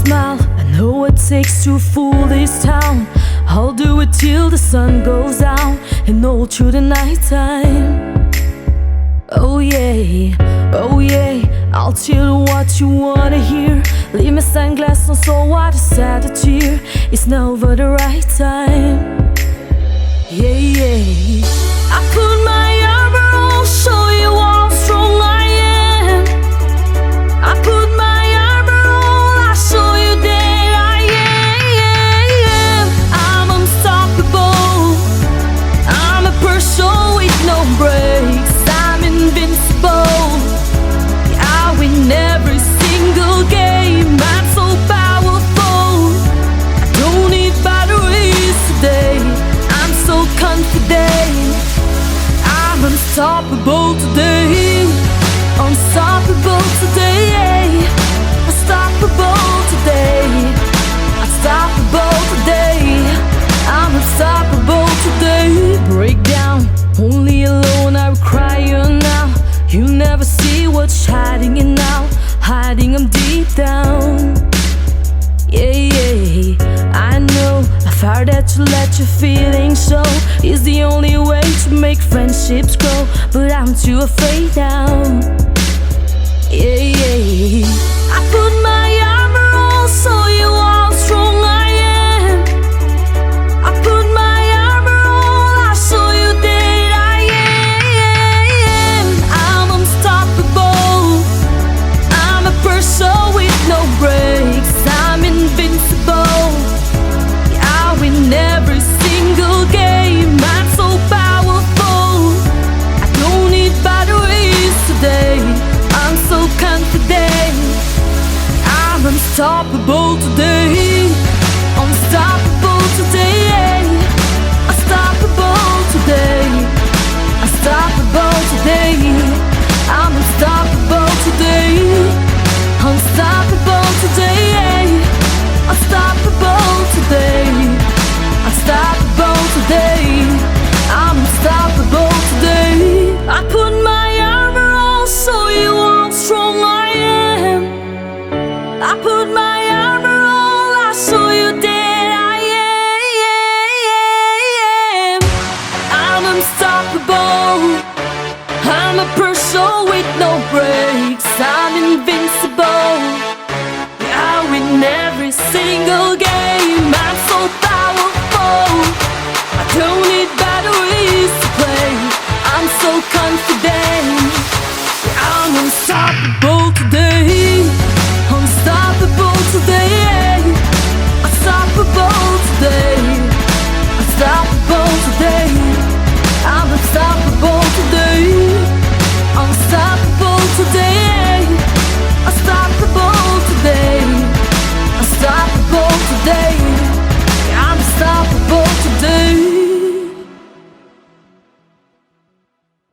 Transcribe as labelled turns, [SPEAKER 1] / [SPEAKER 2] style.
[SPEAKER 1] smile. I know what it takes to fool this town. I'll do it till the sun goes down and all through the night time. Oh yeah, oh yeah, I'll tell you what you wanna hear. Leave my sunglasses on so I decide to tear. It's never the right time. Yeah, yeah, I put my armor on, show you how strong I am. I put my armor on, I show you that I am. I'm unstoppable, I'm a person with no brakes. I'm invincible, I win every single game. I'm so powerful, I don't need batteries today. I'm so confident, I'm unstoppable today. Unstoppable today, unstoppable today, unstoppable today. I'm unstoppable today. Break down, only alone I will cry you now. You never see what's hiding in now, hiding them deep down. Yeah, yeah, I know a fire that you let your feelings show is the only way to make friendships grow, but I'm too afraid now. Yeah, yeah, I put